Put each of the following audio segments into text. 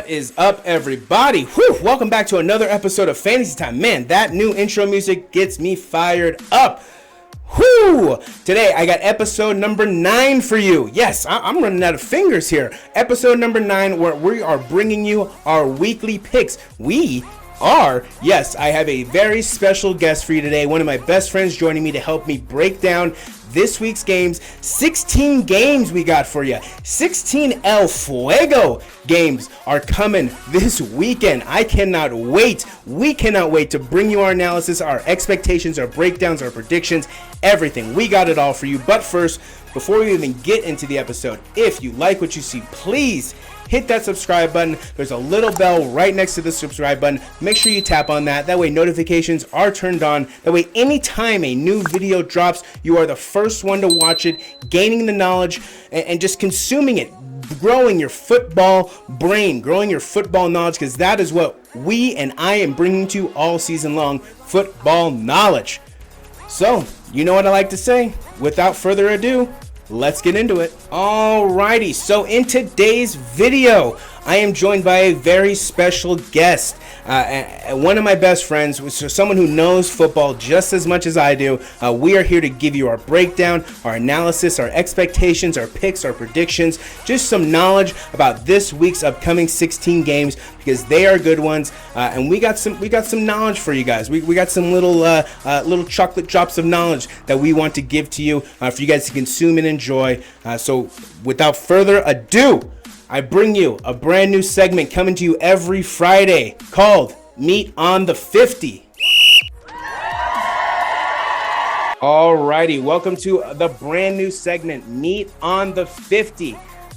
What is up, everybody? Whew, welcome back to another episode of Fantasy Time. Man, that new intro music gets me fired up. Whew! Today, I got episode number 9 for you. Yes, I'm running out of fingers here. Episode number 9, where we are bringing you our weekly picks. Yes, I have a very special guest for you today. One of my best friends joining me to help me break down this week's games. 16 games we got for you. 16 El Fuego games are coming this weekend. I cannot wait. We cannot wait to bring you our analysis, our expectations, our breakdowns, our predictions, everything. We got it all for you. But first, before we even get into the episode, if you like what you see, please hit that subscribe button. There's a little bell right next to the subscribe button. Make sure you tap on that. That way notifications are turned on. That way anytime a new video drops, you are the first one to watch it, gaining the knowledge and just consuming it, growing your football brain, growing your football knowledge, because that is what we and I am bringing to you all season long, football knowledge. So, you know what I like to say. Without further ado, let's get into it. Alrighty, so in today's video, I am joined by a very special guest. One of my best friends, someone who knows football just as much as I do. We are here to give you our breakdown, our analysis, our expectations, our picks, our predictions, just some knowledge about this week's upcoming 16 games, because they are good ones. And we got some knowledge for you guys. We got some little chocolate drops of knowledge that we want to give to you for you guys to consume and enjoy. So without further ado, I bring you a brand new segment coming to you every Friday called Meet on the 50. Alrighty, welcome to the brand new segment, Meet on the 50.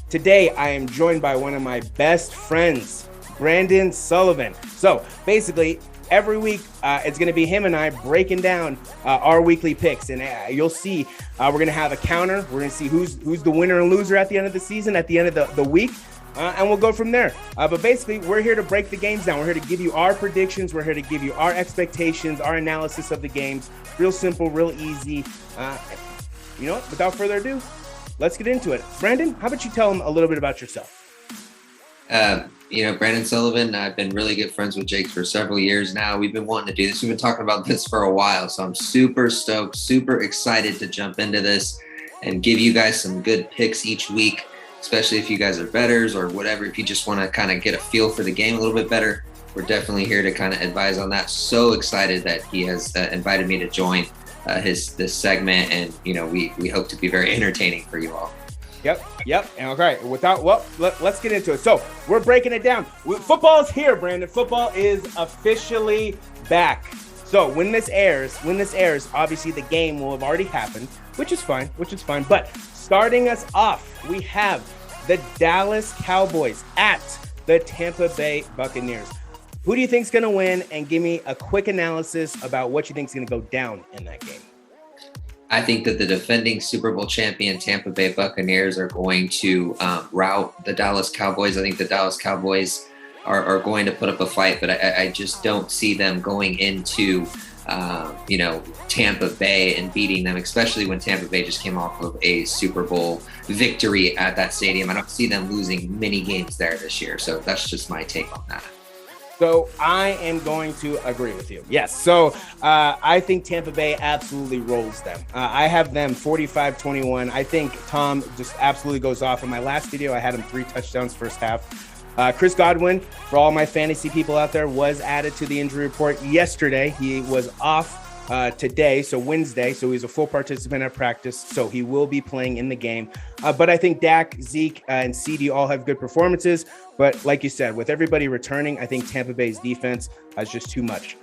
Today, I am joined by one of my best friends, Brandon Sullivan. So basically, every week, it's going to be him and I breaking down our weekly picks. And you'll see we're going to have a counter. We're going to see who's the winner and loser at the end of the season, at the end of the week. And we'll go from there. But basically, we're here to break the games down. We're here to give you our predictions. We're here to give you our expectations, our analysis of the games. Real simple, real easy. You know what? Without further ado, let's get into it. Brandon, how about you tell them a little bit about yourself? Brandon Sullivan, I've been really good friends with Jake for several years now. We've been wanting to do this. We've been talking about this for a while. So I'm super stoked, super excited to jump into this and give you guys some good picks each week, especially if you guys are bettors or whatever. If you just want to kind of get a feel for the game a little bit better, we're definitely here to kind of advise on that. So excited that he has invited me to join this segment. And, we hope to be very entertaining for you all. Yep. And okay, let's get into it. So we're breaking it down. Football's here, Brandon. Football is officially back. So when this airs, obviously the game will have already happened, which is fine. But starting us off, we have the Dallas Cowboys at the Tampa Bay Buccaneers. Who do you think is going to win? And give me a quick analysis about what you think is going to go down in that game. I think that the defending Super Bowl champion Tampa Bay Buccaneers are going to rout the Dallas Cowboys. I think the Dallas Cowboys are going to put up a fight, but I just don't see them going into, Tampa Bay and beating them, especially when Tampa Bay just came off of a Super Bowl victory at that stadium. I don't see them losing many games there this year. So that's just my take on that. So I am going to agree with you. Yes. So I think Tampa Bay absolutely rolls them. I have them 45-21. I think Tom just absolutely goes off. In my last video, I had him 3 touchdowns first half. Chris Godwin, for all my fantasy people out there, was added to the injury report yesterday. He was off today, so Wednesday. So he's a full participant at practice. So he will be playing in the game. But I think Dak, Zeke, and CD all have good performances. But like you said, with everybody returning, I think Tampa Bay's defense is just too much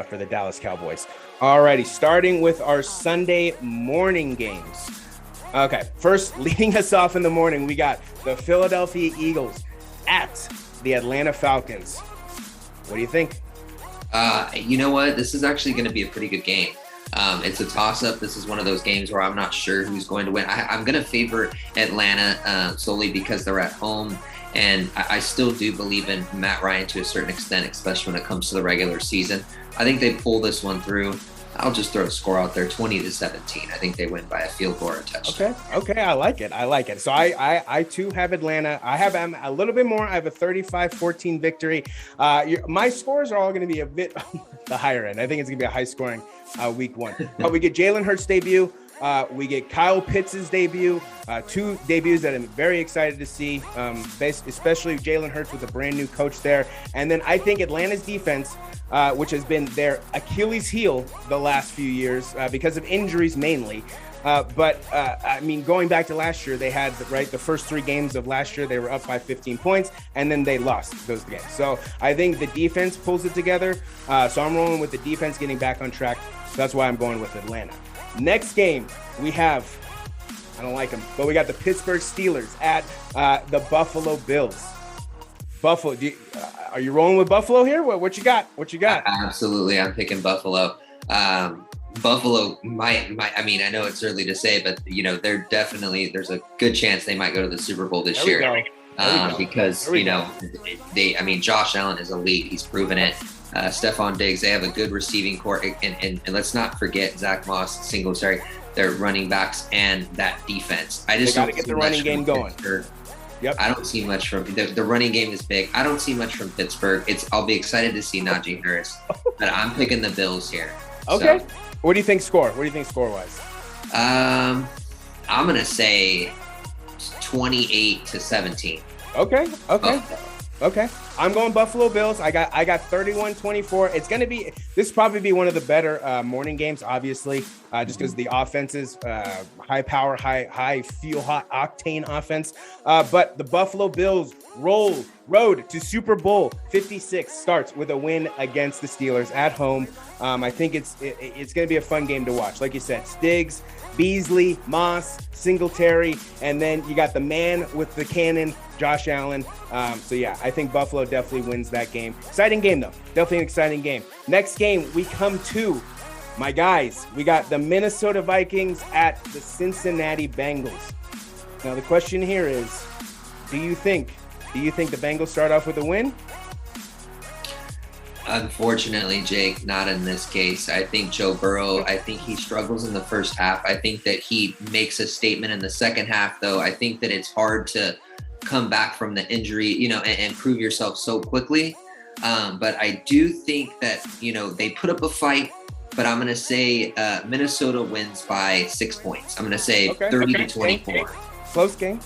for the Dallas Cowboys. Alrighty, starting with our Sunday morning games. Okay, first, leading us off in the morning, we got the Philadelphia Eagles at the Atlanta Falcons. What do you think? You know what? This is actually going to be a pretty good game. It's a toss-up. This is one of those games where I'm not sure who's going to win. I'm going to favor Atlanta solely because they're at home. And I still do believe in Matt Ryan to a certain extent, especially when it comes to the regular season. I think they pull this one through. I'll just throw a score out there, 20-17. I think they win by a field goal or a touchdown. Okay, I like it. So I too have Atlanta. I have a little bit more. I have a 35-14 victory. My scores are all going to be a bit the higher end. I think it's going to be a high scoring week one. But we get Jalen Hurts' debut. We get Kyle Pitts' debut, two debuts that I'm very excited to see, especially Jalen Hurts with a brand new coach there. And then I think Atlanta's defense, which has been their Achilles heel the last few years because of injuries mainly. But I mean, going back to last year, they had the first three games of last year, they were up by 15 points and then they lost those games. So I think the defense pulls it together. So I'm rolling with the defense getting back on track. So that's why I'm going with Atlanta. Next game, we have, I don't like them, but we got the Pittsburgh Steelers at the Buffalo Bills. Buffalo, are you rolling with Buffalo here? What you got? Absolutely, I'm picking Buffalo. Buffalo might. I mean, I know it's early to say, but they're definitely. There's a good chance they might go to the Super Bowl this year. Because Josh Allen is elite. He's proven it. Stephon Diggs, they have a good receiving core, and let's not forget Zach Moss, Singletary, their running backs, and that defense. I just got to get the running game going. Yep. I don't see much from the running game is big. I don't see much from Pittsburgh. I'll be excited to see Najee Harris, but I'm picking the Bills here. Okay. So, what do you think score? What do you think score wise? I'm gonna say 28-17. Okay. I'm going Buffalo Bills. I got 31-24. It's going to be, this probably be one of the better morning games, obviously, just because the offenses, high power, high fuel, hot octane offense. But the Buffalo Bills road to Super Bowl 56 starts with a win against the Steelers at home. I think it's going to be a fun game to watch. Like you said, Stiggs, Beasley, Moss, Singletary, and then you got the man with the cannon, Josh Allen. So yeah, I think Buffalo definitely wins that game. Exciting game though. Definitely an exciting game. Next game, we come to my guys. We got the Minnesota Vikings at the Cincinnati Bengals. Now the question here is, do you think the Bengals start off with a win? Unfortunately, Jake, not in this case. I think Joe Burrow, I think he struggles in the first half. I think that he makes a statement in the second half, though. I think that it's hard to come back from the injury, and prove yourself so quickly. But I do think that, they put up a fight, but I'm going to say Minnesota wins by 6 points. I'm going to say 30-24. Close game.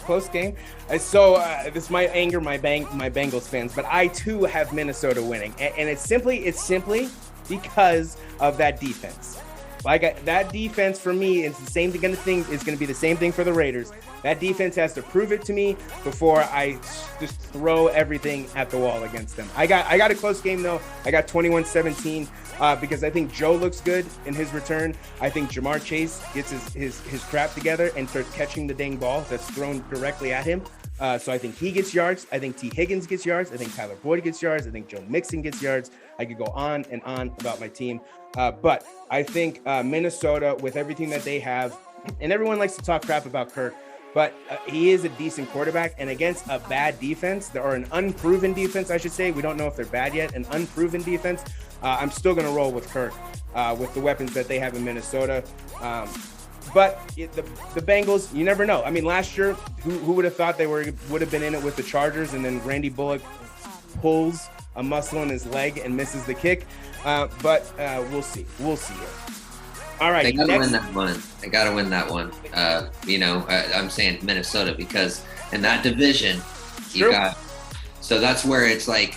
So this might anger my Bengals fans, but I too have Minnesota winning, and it's simply because of that defense. Like that defense for me is the same thing. Is going to be the same thing for the Raiders. That defense has to prove it to me before I just throw everything at the wall against them. I got a close game though. I got 21-17 because I think Joe looks good in his return. I think Jamar Chase gets his crap together and starts catching the dang ball that's thrown directly at him. So I think he gets yards. I think T. Higgins gets yards. I think Tyler Boyd gets yards. I think Joe Mixon gets yards. I could go on and on about my team. But I think Minnesota, with everything that they have, and everyone likes to talk crap about Kirk, but he is a decent quarterback, and against a bad defense, or an unproven defense, I should say. We don't know if they're bad yet. An unproven defense. I'm still going to roll with Kirk with the weapons that they have in Minnesota. But the Bengals, you never know. I mean, last year, who would have thought they would have been in it with the Chargers, and then Randy Bullock pulls a muscle in his leg and misses the kick. But we'll see. We'll see it. All right. They got to win that one. They got to win that one. I'm saying Minnesota because in that division, you got. So that's where it's like.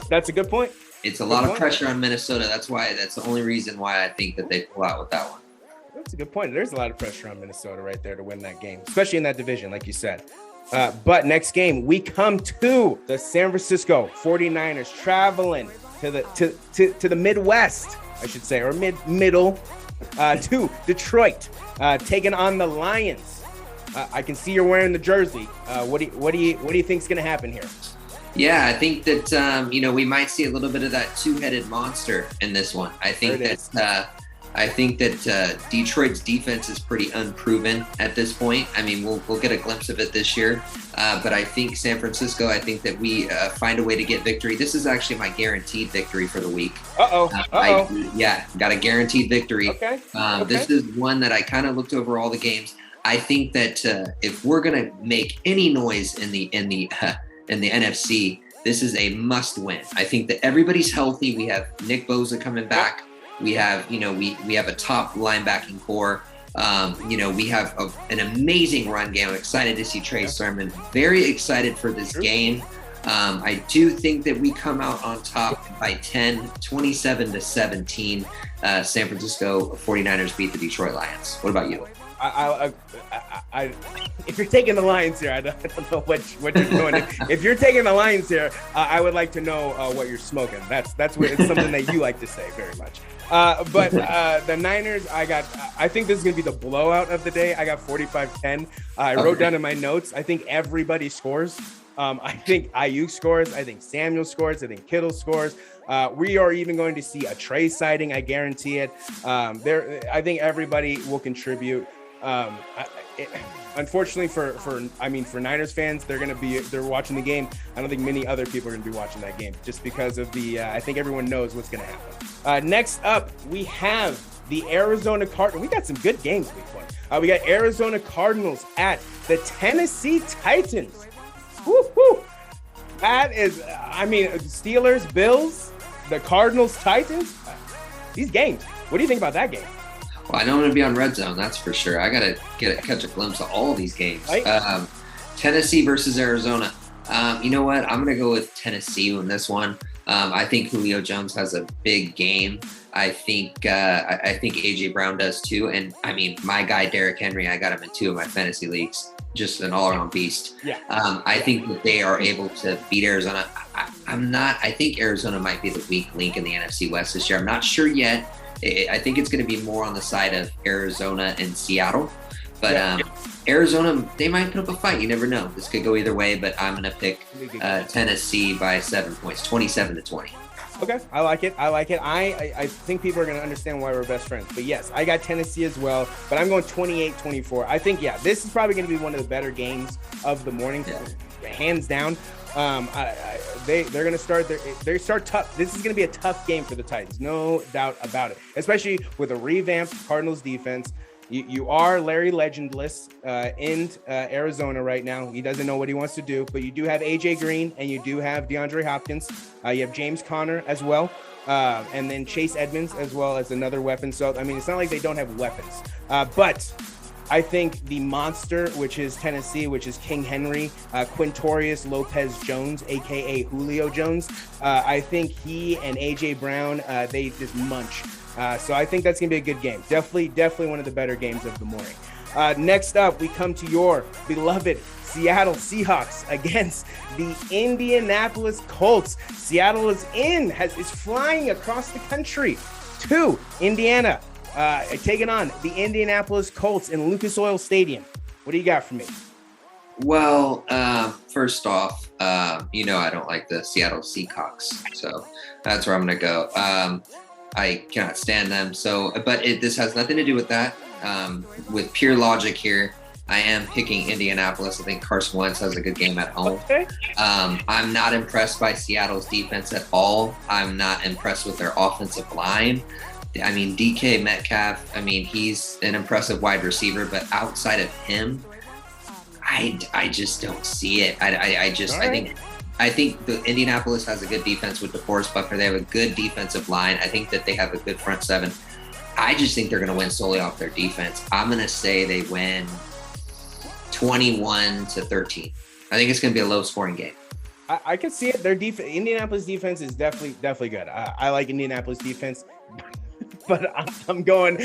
That's a good point. It's a lot of pressure on Minnesota. That's the only reason why I think that they pull out with that one. That's a good point. There's a lot of pressure on Minnesota right there to win that game, especially in that division, like you said. But next game, we come to the San Francisco 49ers traveling to the Midwest, I should say, or middle, to Detroit, taking on the Lions. I can see you're wearing the jersey. What do you think is going to happen here? Yeah, I think that we might see a little bit of that two-headed monster in this one. I think that I think that Detroit's defense is pretty unproven at this point. I mean, we'll get a glimpse of it this year, but I think San Francisco. I think that we find a way to get victory. This is actually my guaranteed victory for the week. Yeah, got a guaranteed victory. Okay. This is one that I kind of looked over all the games. I think that if we're gonna make any noise in the NFC, this is a must win. I think that everybody's healthy. We have Nick Bosa coming back. We have, we have a top linebacking core. We have an amazing run game. I'm excited to see Trey Sermon. Very excited for this game. I do think that we come out on top by 10, 27-17. San Francisco 49ers beat the Detroit Lions. What about you? If you're taking the Lions here, I don't know what you're doing. If you're taking the Lions here, I would like to know what you're smoking. That's what it's something that you like to say very much. But the Niners, I think this is going to be the blowout of the day. I got 45-10. I wrote down in my notes, I think everybody scores. I think Ayuk scores. I think Samuel scores. I think Kittle scores. We are even going to see a Trey sighting. I guarantee it. I think everybody will contribute. Unfortunately for Niners fans, they're watching the game. I don't think many other people are going to be watching that game just because of I think everyone knows what's going to happen. Next up, we have the Arizona Cardinals. We got some good games week one. We got Arizona Cardinals at the Tennessee Titans. Woo-hoo. That is, Steelers, Bills, the Cardinals, Titans. These games. What do you think about that game? Well, I know I'm going to be on Red Zone, that's for sure. I got to catch a glimpse of all of these games. Right. Tennessee versus Arizona. You know what? I'm going to go with Tennessee on this one. I think Julio Jones has a big game. I think AJ Brown does too. And my guy Derrick Henry, I got him in 2 of my fantasy leagues. Just an all-around beast. Yeah. I think that they are able to beat Arizona. I think Arizona might be the weak link in the NFC West this year. I'm not sure yet. I think it's going to be more on the side of Arizona and Seattle. But Arizona, they might put up a fight. You never know. This could go either way, but I'm going to pick Tennessee by 7 points, 27-20. Okay, I like it. I think people are going to understand why we're best friends. But yes, I got Tennessee as well, but I'm going 28-24. I think, this is probably going to be one of the better games of the morning, hands down. They're going to start tough. This is going to be a tough game for the Titans, no doubt about it, especially with a revamped Cardinals defense. You are Larry Legendless in Arizona right now. He doesn't know what he wants to do, but you do have AJ Green and you do have DeAndre Hopkins. You have James Conner as well, and then Chase Edmonds as well as another weapon. So, it's not like they don't have weapons. But I think the monster, which is Tennessee, which is King Henry, Quintorius Lopez-Jones, a.k.a. Julio Jones, I think he and A.J. Brown, they just munch. So I think that's going to be a good game. Definitely one of the better games of the morning. Next up, we come to your beloved Seattle Seahawks against the Indianapolis Colts. Seattle is flying across the country to Indiana, taking on the Indianapolis Colts in Lucas Oil Stadium. What do you got for me? Well, first off, I don't like the Seattle Seahawks, so that's where I'm going to go. I cannot stand them. This has nothing to do with that. With pure logic here, I am picking Indianapolis. I think Carson Wentz has a good game at home. Okay. I'm not impressed by Seattle's defense at all. I'm not impressed with their offensive line. DK Metcalf, he's an impressive wide receiver, but outside of him, I just don't see it. I think the Indianapolis has a good defense with DeForest Buckner. They have a good defensive line. I think that they have a good front seven. I just think they're going to win solely off their defense. I'm going to say they win 21-13. I think it's going to be a low-scoring game. I can see it. Their Indianapolis defense is definitely good. I like Indianapolis defense, but I'm going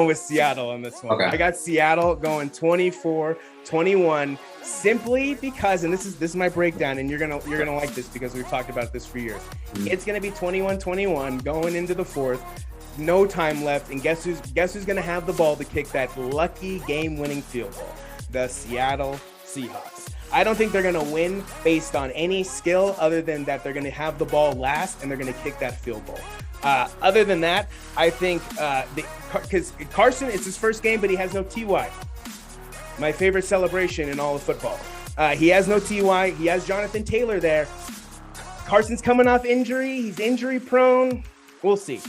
with Seattle on this one. Okay. I got Seattle going 24-21, simply because, and this is my breakdown, and you're gonna like this because we've talked about this for years. Mm-hmm. It's gonna be 21-21 going into the fourth. No time left, and guess who's gonna have the ball to kick that lucky game-winning field goal? The Seattle Seahawks. I don't think they're going to win based on any skill other than that they're going to have the ball last and they're going to kick that field goal. Other than that, I think because Carson, it's his first game, but he has no TY. My favorite celebration in all of football. He has no TY. He has Jonathan Taylor there. Carson's coming off injury. He's injury prone. We'll see.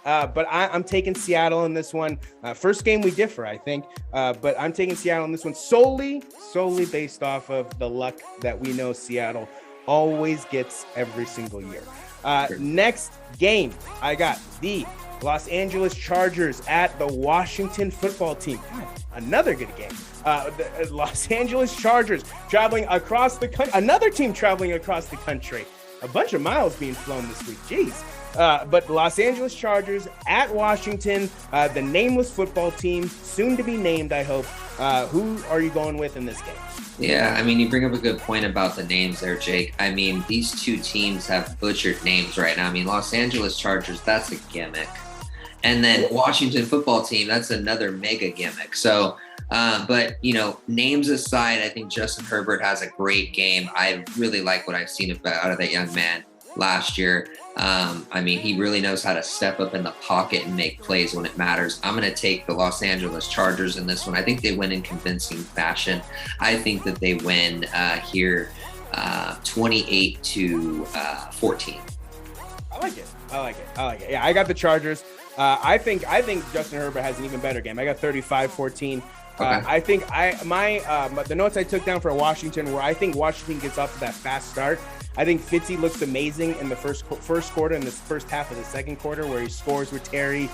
But I'm taking Seattle in this one. First game we differ, I think. But I'm taking Seattle in this one solely based off of the luck that we know Seattle always gets every single year. Next game, I got the Los Angeles Chargers at the Washington football team. God, another good game. The Los Angeles Chargers traveling across the country. Another team traveling across the country. A bunch of miles being flown this week. Jeez. But the Los Angeles Chargers at Washington, the nameless football team, soon to be named, I hope. Who are you going with in this game? Yeah, I mean, you bring up a good point about the names there, Jake. I mean, these two teams have butchered names right now. I mean, Los Angeles Chargers, that's a gimmick. And then Washington football team, that's another mega gimmick. So, but, names aside, I think Justin Herbert has a great game. I really like what I've seen out of that young man last year. I mean, he really knows how to step up in the pocket and make plays when it matters. I'm going to take the Los Angeles Chargers in this one. I think they win in convincing fashion. I think that they win here 28-14. I like it. Yeah, I got the Chargers. I think Justin Herbert has an even better game. I got 35-14. Okay. I think the notes I took down for Washington were I think Washington gets off to that fast start. I think Fitzy looks amazing in the first quarter and the first half of the second quarter where he scores with Terry,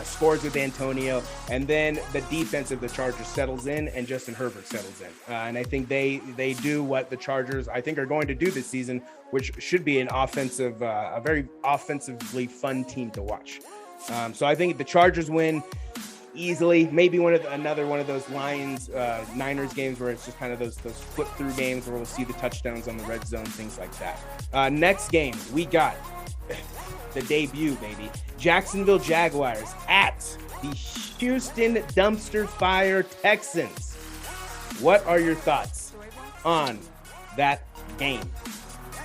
scores with Antonio, and then the defense of the Chargers settles in and Justin Herbert settles in. And I think they do what the Chargers I think are going to do this season, which should be a very offensively fun team to watch. So I think the Chargers win easily. Maybe another one of those Niners games where it's just kind of those flip through games where we'll see the touchdowns on the red zone, things like that. Next game, we got the debut, baby. Jacksonville Jaguars at the Houston Dumpster Fire Texans. What are your thoughts on that game?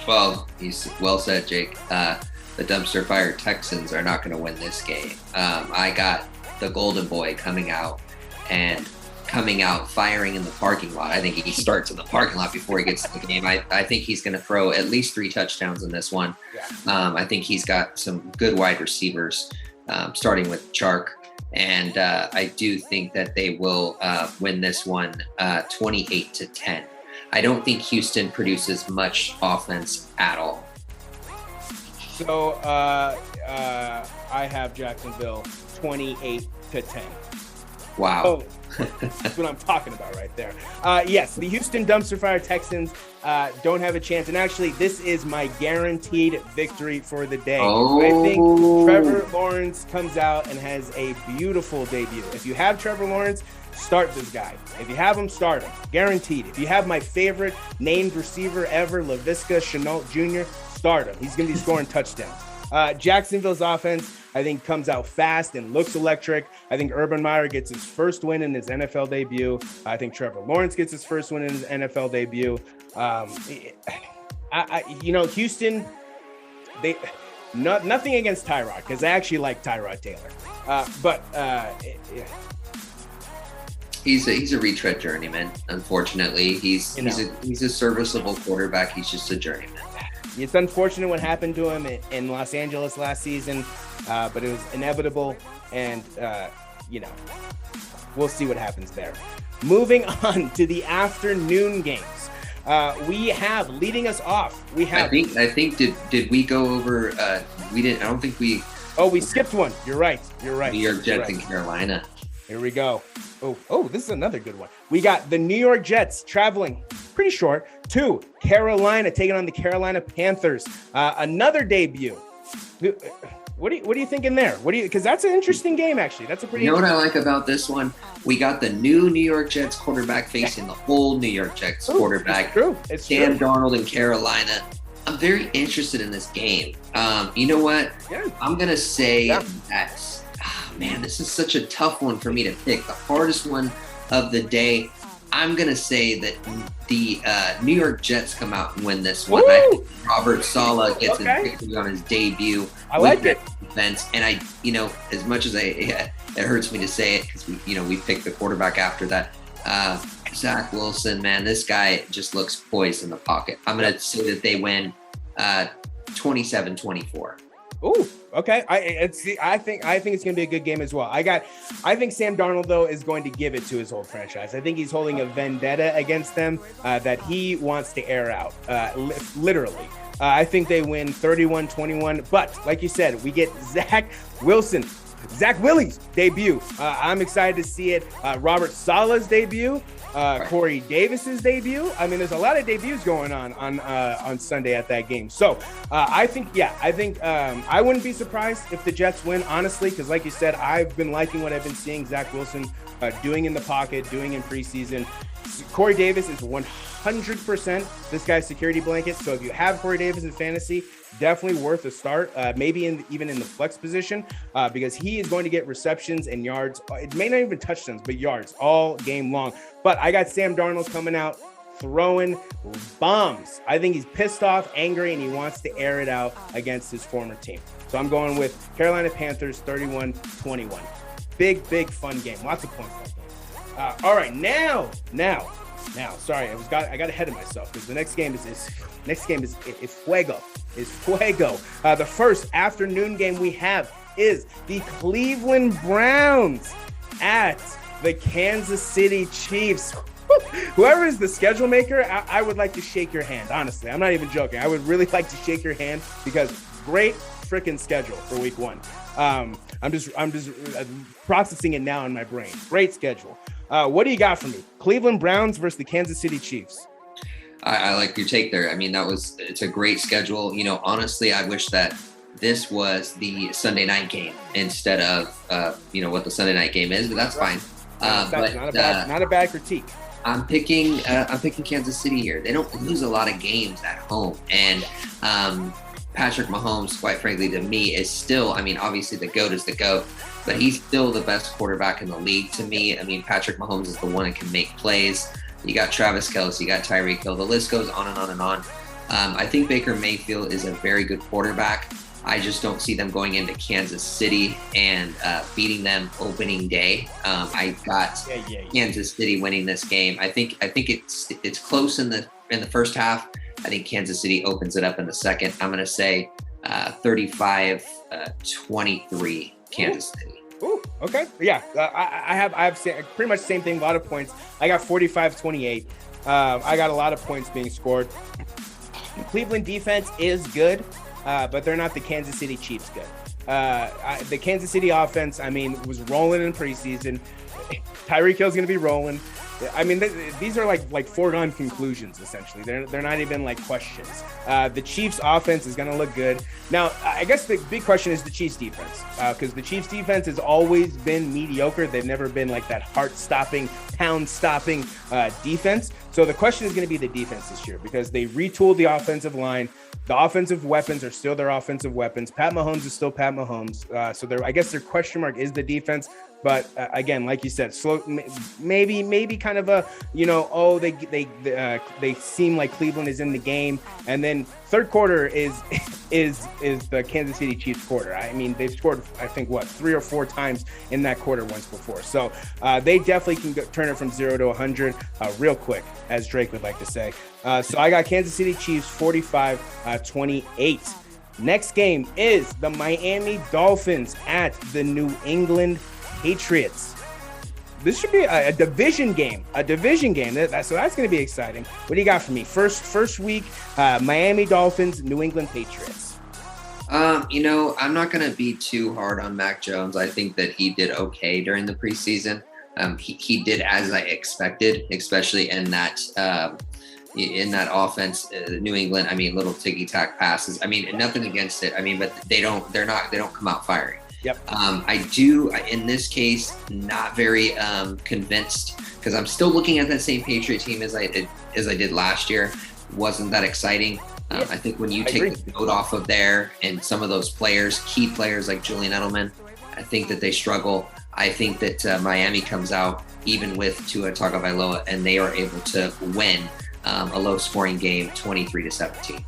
Well, he's well said, Jake. The Dumpster Fire Texans are not going to win this game. I got the Golden Boy coming out firing in the parking lot. I think he starts in the parking lot before he gets to the game. I think he's going to throw at least 3 touchdowns in this one. I think he's got some good wide receivers, starting with Chark. And I do think that they will win this one 28-10. I don't think Houston produces much offense at all. So I have Jacksonville 28-10. Wow. Oh, that's what I'm talking about right there. Yes, the Houston Dumpster Fire Texans don't have a chance. And actually, this is my guaranteed victory for the day. Oh. I think Trevor Lawrence comes out and has a beautiful debut. If you have Trevor Lawrence, start this guy. If you have him, start him. Guaranteed. If you have my favorite named receiver ever, LaVisca Chenault Jr., start him. He's going to be scoring touchdowns. Jacksonville's offense, I think, comes out fast and looks electric. I think Urban Meyer gets his first win in his NFL debut. I think Trevor Lawrence gets his first win in his NFL debut. Houston, nothing against Tyrod, because I actually like Tyrod Taylor. He's a retread journeyman. Unfortunately, he's a serviceable quarterback. He's just a journeyman. It's unfortunate what happened to him in Los Angeles last season, but it was inevitable, and we'll see what happens there. Moving on to the afternoon games, we have leading us off. We have. I think did we go over? We didn't. I don't think we. Oh, we skipped one. You're right. New York Jets and Carolina. Here we go. Oh, this is another good one. We got the New York Jets traveling pretty short to Carolina, taking on the Carolina Panthers. Another debut. What are you thinking there? Because that's an interesting game, actually. That's a pretty. You know what I like about this one? We got the new New York Jets quarterback facing the old New York Jets quarterback. It's true. Sam Darnold in Carolina. I'm very interested in this game. You know what? Yeah. I'm gonna say that. Man, this is such a tough one for me to pick. The hardest one of the day. I'm going to say that the New York Jets come out and win this one. I think Robert Saleh gets his victory on his debut. I like it. Defense. And as much as it hurts me to say it because we picked the quarterback after that. Zach Wilson, man, this guy just looks poised in the pocket. I'm going to say that they win 27-24. Ooh, okay. I think it's going to be a good game as well. I think Sam Darnold though is going to give it to his old franchise. I think he's holding a vendetta against them that he wants to air out, literally. I think they win 31-21. But like you said, we get Zach Willie's debut. I'm excited to see it. Robert Saleh's debut. Corey Davis's debut. I mean, there's a lot of debuts going on Sunday at that game. So I think I wouldn't be surprised if the Jets win, honestly, because like you said, I've been liking what I've been seeing Zach Wilson doing in the pocket, doing in preseason. Corey Davis is 100% this guy's security blanket. So if you have Corey Davis in fantasy, definitely worth a start, maybe even in the flex position, because he is going to get receptions and yards. It may not even touchdowns, but yards all game long. But I got Sam Darnold coming out throwing bombs. I think he's pissed off, angry, and he wants to air it out against his former team. So I'm going with Carolina Panthers 31-21. Big fun game. Lots of points. All right, now. Sorry, I got ahead of myself because the next game is fuego. Is fuego. The first afternoon game we have is the Cleveland Browns at the Kansas City Chiefs. Whoever is the schedule maker, I would like to shake your hand. Honestly, I'm not even joking. I would really like to shake your hand because great freaking schedule for Week 1. I'm just processing it now in my brain. Great schedule. What do you got for me? Cleveland Browns versus the Kansas City Chiefs. I like your take there. I mean, it's a great schedule. Honestly, I wish that this was the Sunday night game instead of, what the Sunday night game is, but that's fine. But not a bad critique. I'm picking Kansas City here. They don't lose a lot of games at home. And Patrick Mahomes, quite frankly, to me is still, obviously the GOAT is the GOAT, but he's still the best quarterback in the league to me. Patrick Mahomes is the one that can make plays. You got Travis Kelce, you got Tyreek Hill. The list goes on and on and on. I think Baker Mayfield is a very good quarterback. I just don't see them going into Kansas City and beating them opening day. I got Kansas City winning this game. I think it's close in the first half. I think Kansas City opens it up in the second. I'm going to say 35-23 Kansas City. Ooh, okay. Yeah, I have pretty much the same thing, a lot of points. I got 45-28. I got a lot of points being scored. The Cleveland defense is good, but they're not the Kansas City Chiefs good. The Kansas City offense, was rolling in preseason. Tyreek Hill's going to be rolling. These are like foregone conclusions, essentially. They're not even like questions. The Chiefs offense is going to look good. Now, I guess the big question is the Chiefs defense, because the Chiefs defense has always been mediocre. They've never been like that heart-stopping, pound-stopping defense. So the question is going to be the defense this year, because they retooled the offensive line. The offensive weapons are still their offensive weapons. Pat Mahomes is still Pat Mahomes. So I guess their question mark is the defense. But again, like you said, slow, maybe kind of a, they seem like Cleveland is in the game, and then third quarter is the Kansas City Chiefs quarter. They've scored, I think, 3 or 4 times in that quarter once before. So they definitely can turn it from 0 to 100 real quick, as Drake would like to say. So I got Kansas City Chiefs 45-28. Next game is the Miami Dolphins at the New England Patriots. This should be a division game. So that's going to be exciting. What do you got for me? First week, Miami Dolphins, New England Patriots. I'm not going to be too hard on Mac Jones. I think that he did okay during the preseason. He did as I expected, especially in that offense, New England. Little ticky-tack passes. Nothing against it. But they don't come out firing. Yep. I do, in this case, not very convinced, because I'm still looking at that same Patriot team as I did last year. Wasn't that exciting. I think when you take the note off of there and some of those players, key players like Julian Edelman, I think that they struggle. I think that Miami comes out even with Tua Tagovailoa, and they are able to win a low-scoring game, 23-17.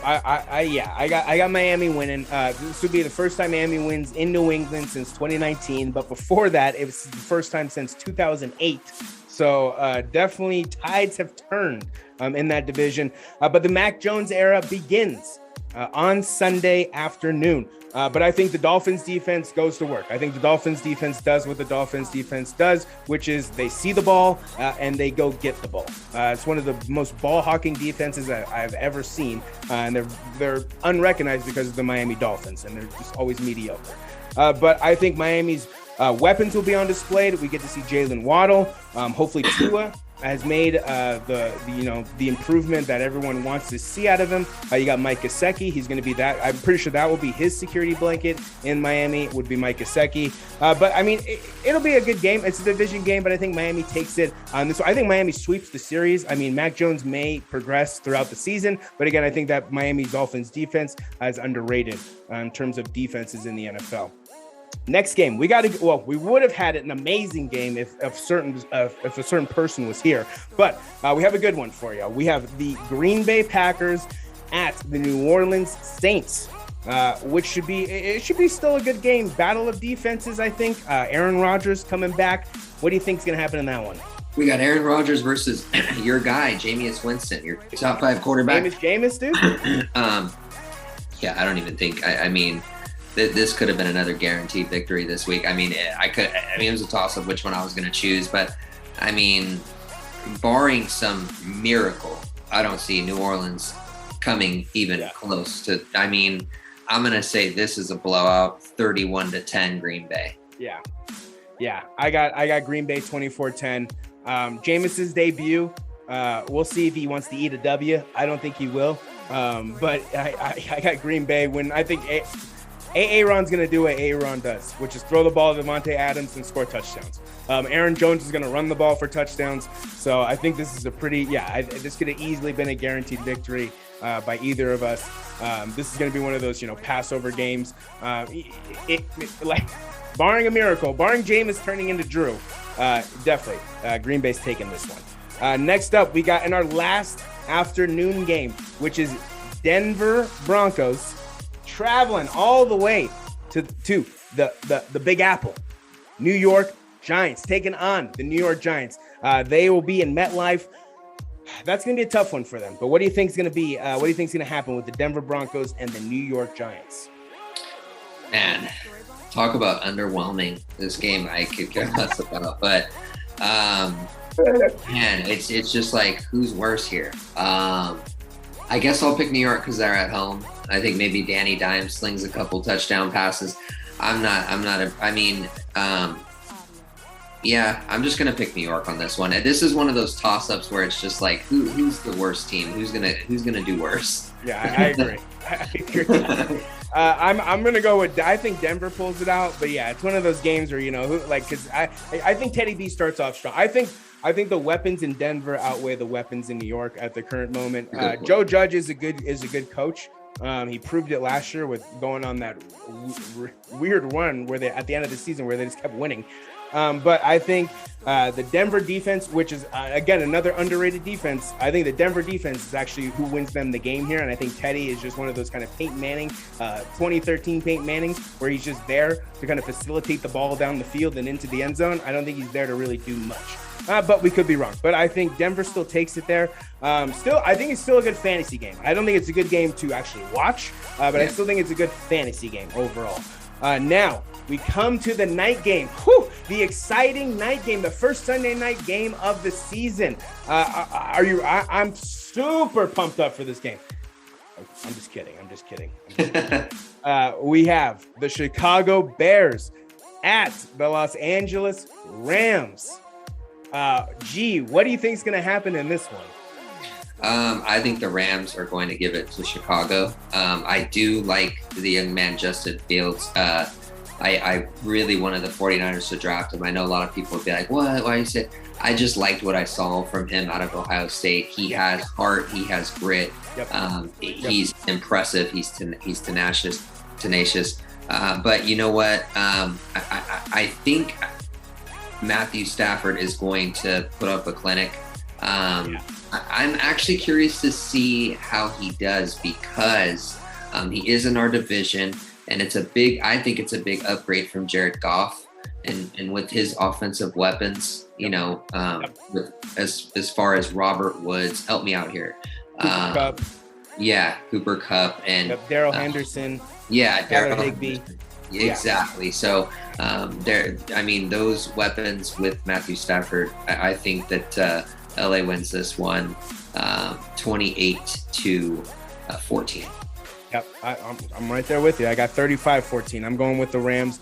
I got Miami winning. This would be the first time Miami wins in New England since 2019, but before that, it was the first time since 2008. So definitely tides have turned in that division. But the Mac Jones era begins on Sunday afternoon. But I think the Dolphins defense goes to work. I think the Dolphins defense does what the Dolphins defense does, which is they see the ball and they go get the ball. It's one of the most ball hawking defenses that I've ever seen. And they're unrecognized because of the Miami Dolphins, and they're just always mediocre. But I think Miami's weapons will be on display. We get to see Jalen Waddle. Hopefully Tua has made the improvement that everyone wants to see out of him. You got Mike Gesicki. He's going to be that. I'm pretty sure that will be his security blanket in Miami, would be Mike Gesicki. But I mean, it'll be a good game. It's a division game, but I think Miami takes it. So I think Miami sweeps the series. I mean, Mac Jones may progress throughout the season, but again, I think that Miami Dolphins defense is underrated in terms of defenses in the NFL. Next game, we would have had an amazing game if a certain person was here, but we have a good one for you. We have the Green Bay Packers at the New Orleans Saints, which should be still a good game. Battle of defenses, I think. Aaron Rodgers coming back. What do you think is going to happen in that one? We got Aaron Rodgers versus your guy, Jameis Winston, your top 5 quarterback. Jameis, dude. Yeah, I don't even think. I mean, this could have been another guaranteed victory this week. I mean, it was a toss-up which one I was going to choose, but I mean, barring some miracle, I don't see New Orleans coming even close to. I mean, I'm going to say this is a blowout, 31-10 Green Bay. Yeah. I got Green Bay 24-10. Jameis's debut. We'll see if he wants to eat a W. I don't think he will. But I got Green Bay when I think Aaron's going to do what Aaron does, which is throw the ball to Devontae Adams and score touchdowns. Aaron Jones is going to run the ball for touchdowns. So I think this is this could have easily been a guaranteed victory by either of us. This is going to be one of those, Passover games. Like barring a miracle, barring Jameis turning into Drew, definitely Green Bay's taking this one. Next up, we got in our last afternoon game, which is Denver Broncos traveling all the way to the Big Apple. New York Giants taking on the New York Giants. They will be in MetLife. That's going to be a tough one for them. But what do you think is going to be? What do you think is going to happen with the Denver Broncos and the New York Giants? Man, talk about underwhelming. This game I could care less about, but man, it's just like who's worse here. I guess I'll pick New York because they're at home. I think maybe Danny Dimes slings a couple touchdown passes. I'm just gonna pick New York on this one. And this is one of those toss-ups where it's just like, who's the worst team? Who's gonna do worse? Yeah, I agree. I'm gonna go with. I think Denver pulls it out, but yeah, it's one of those games where because I think Teddy B starts off strong. I think the weapons in Denver outweigh the weapons in New York at the current moment. Joe Judge is a good coach. He proved it last year with going on that weird run where they at the end of the season where they just kept winning. But I think the Denver defense, which is, again, another underrated defense, I think the Denver defense is actually who wins them the game here. And I think Teddy is just one of those kind of Peyton Manning, 2013 Peyton Mannings, where he's just there to kind of facilitate the ball down the field and into the end zone. I don't think he's there to really do much. But we could be wrong. But I think Denver still takes it there. I think it's still a good fantasy game. I don't think it's a good game to actually watch, but I still think it's a good fantasy game overall. Now, we come to the night game. The exciting night game, the first Sunday night game of the season. I'm super pumped up for this game. I'm just kidding. We have the Chicago Bears at the Los Angeles Rams. What do you think is going to happen in this one? I think the Rams are going to give it to Chicago. I do like the young man, Justin Fields. I really wanted the 49ers to draft him. I know a lot of people would be like, what? Why you say? I just liked what I saw from him out of Ohio State. He has heart. He has grit. He's impressive. He's tenacious. But you know what? I think Matthew Stafford is going to put up a clinic. I'm actually curious to see how he does because he is in our division, and I think it's a big upgrade from Jared Goff, and with his offensive weapons, as far as Robert Woods, help me out here. Cooper Kupp. Yeah, Cooper Kupp and Daryl Henderson. Yeah, Daryl Higbee. Exactly. Yeah. So those weapons with Matthew Stafford, I think that LA wins this one 28-14. Yep, I'm right there with you. I got 35-14. I'm going with the Rams.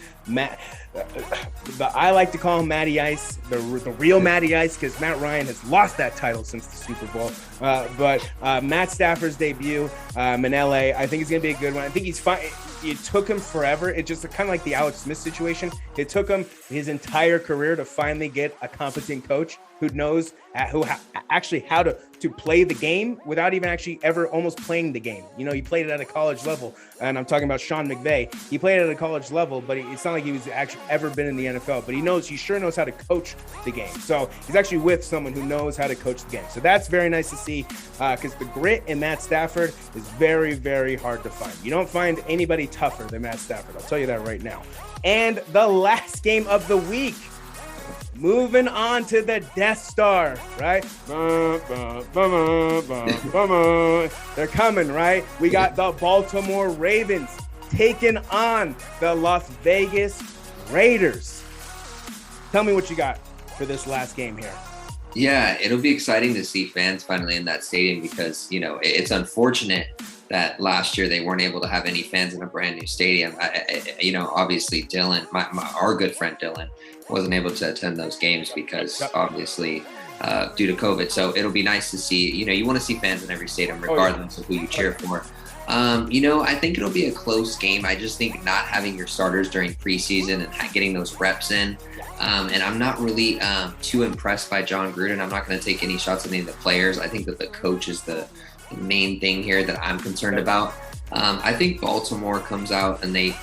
I like to call him Matty Ice, the real Matty Ice, because Matt Ryan has lost that title since the Super Bowl. But Matt Stafford's debut in LA, I think it's going to be a good one. I think he's fine. It took him forever. It's just kind of like the Alex Smith situation. It took him his entire career to finally get a competent coach who knows actually how to play the game without even actually ever almost playing the game. He played it at a college level, and I'm talking about Sean McVay. He played it at a college level, but it's not like he was actually ever been in the NFL, but he sure knows how to coach the game. So he's actually with someone who knows how to coach the game. So that's very nice to see, because the grit in Matt Stafford is very, very hard to find. You don't find anybody tougher than Matt Stafford. I'll tell you that right now. And the last game of the week, moving on to the Death Star, right? They're coming, right? We got the Baltimore Ravens taking on the Las Vegas Raiders. Tell me what you got for this last game here. Yeah, it'll be exciting to see fans finally in that stadium because, it's unfortunate that last year they weren't able to have any fans in a brand new stadium. Obviously Dylan, our good friend Dylan, wasn't able to attend those games because obviously due to COVID. So it'll be nice to see, you want to see fans in every stadium regardless of who you cheer for. I think it'll be a close game. I just think not having your starters during preseason and getting those reps in. And I'm not really too impressed by John Gruden. I'm not going to take any shots at any of the players. I think that the coach is the main thing here that I'm concerned about. I think Baltimore comes out and they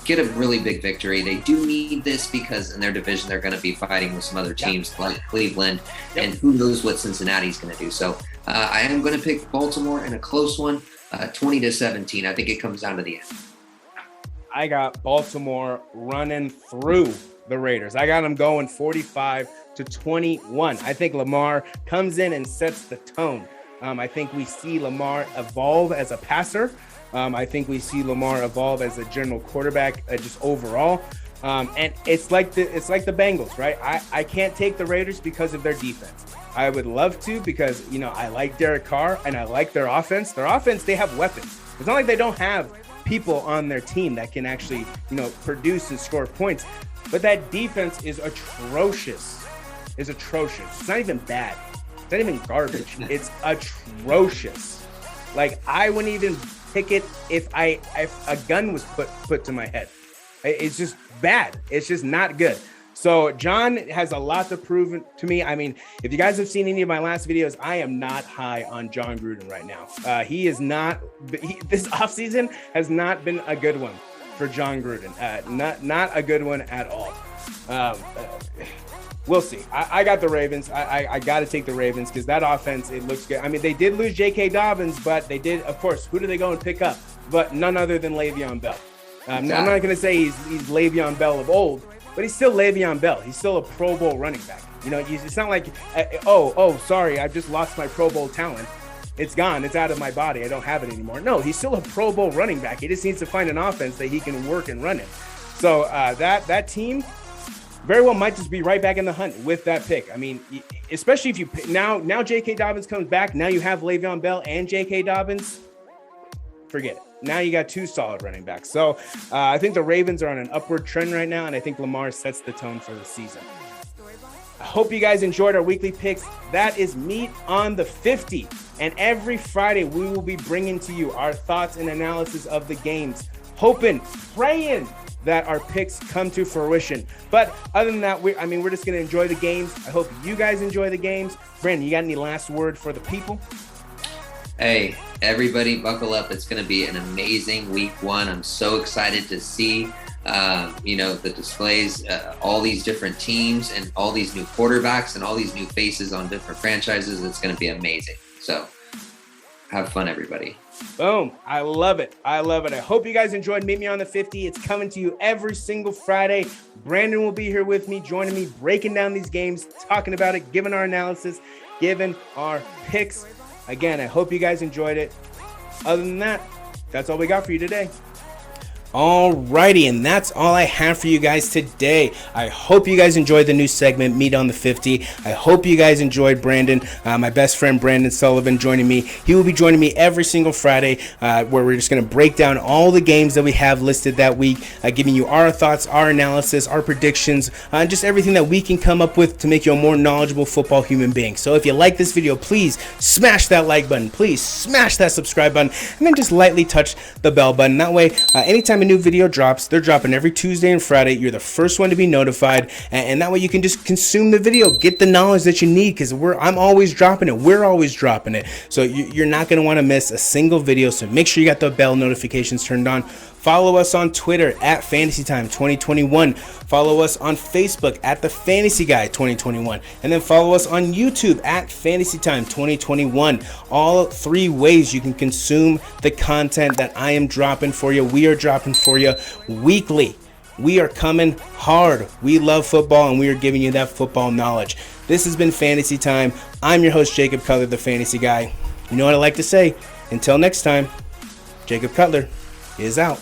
get a really big victory. They do need this because in their division they're going to be fighting with some other teams like Cleveland, and who knows what Cincinnati's going to do. So I am going to pick Baltimore in a close one, 20-17. I think it comes down to the end. I got Baltimore running through the Raiders. I got them going 45-21. I think Lamar comes in and sets the tone. I think we see Lamar evolve as a passer. I think we see Lamar evolve as a general quarterback, just overall. And it's like the Bengals, right? I can't take the Raiders because of their defense. I would love to because, I like Derek Carr and I like their offense. Their offense, they have weapons. It's not like they don't have people on their team that can actually, produce and score points. But that defense is atrocious. It's not even bad. It's not even garbage. It's atrocious. Like, I wouldn't even pick it if a gun was put to my head. It's just bad. It's just not good. So John has a lot to prove to me. I mean, if you guys have seen any of my last videos, I am not high on John Gruden right now. He is not. This offseason has not been a good one for John Gruden. Not a good one at all. We'll see. I got the Ravens. I got to take the Ravens because that offense, it looks good. I mean, they did lose J.K. Dobbins, but they did, of course, who do they go and pick up? But none other than Le'Veon Bell. Exactly. I'm not going to say he's Le'Veon Bell of old, but he's still Le'Veon Bell. He's still a Pro Bowl running back. It's not like, sorry, I've just lost my Pro Bowl talent. It's gone. It's out of my body. I don't have it anymore. No, he's still a Pro Bowl running back. He just needs to find an offense that he can work and run it. So that team very well might just be right back in the hunt with that pick. I mean, especially if you now J.K. Dobbins comes back. Now you have Le'Veon Bell and J.K. Dobbins. Forget it. Now you got two solid running backs. So I think the Ravens are on an upward trend right now, and I think Lamar sets the tone for the season. I hope you guys enjoyed our weekly picks. That is Meat on the 50. And every Friday, we will be bringing to you our thoughts and analysis of the games, hoping, praying that our picks come to fruition. But other than that, we're just going to enjoy the games. I hope you guys enjoy the games. Brandon, you got any last word for the people? Hey, everybody buckle up. It's going to be an amazing week one. I'm so excited to see The displays, all these different teams and all these new quarterbacks and all these new faces on different franchises. It's going to be amazing. So have fun, everybody. Boom. I love it. I hope you guys enjoyed Meet Me on the 50. It's coming to you every single Friday. Brandon will be here with me, joining me, breaking down these games, talking about it, giving our analysis, giving our picks. Again, I hope you guys enjoyed it. Other than that, that's all we got for you today. Alrighty, and that's all I have for you guys today. I hope you guys enjoyed the new segment, Meet on the 50. I hope you guys enjoyed Brandon, my best friend Brandon Sullivan, joining me. He will be joining me every single Friday, where we're just going to break down all the games that we have listed that week, giving you our thoughts, our analysis, our predictions, and just everything that we can come up with to make you a more knowledgeable football human being. So if you like this video, please smash that like button, please smash that subscribe button, and then just lightly touch the bell button. That way, anytime a new video drops, they're dropping every Tuesday and Friday, you're the first one to be notified, and that way you can just consume the video, get the knowledge that you need, because I'm always dropping it, we're always dropping it, so you're not going to want to miss a single video. So make sure you got the bell notifications turned on. Follow us on Twitter at FantasyTime2021. Follow us on Facebook at The Fantasy Guy 2021. And then follow us on YouTube at FantasyTime2021. All 3 ways you can consume the content that I am dropping for you. We are dropping for you weekly. We are coming hard. We love football, and we are giving you that football knowledge. This has been Fantasy Time. I'm your host, Jacob Cutler, the Fantasy Guy. You know what I like to say? Until next time, Jacob Cutler is out.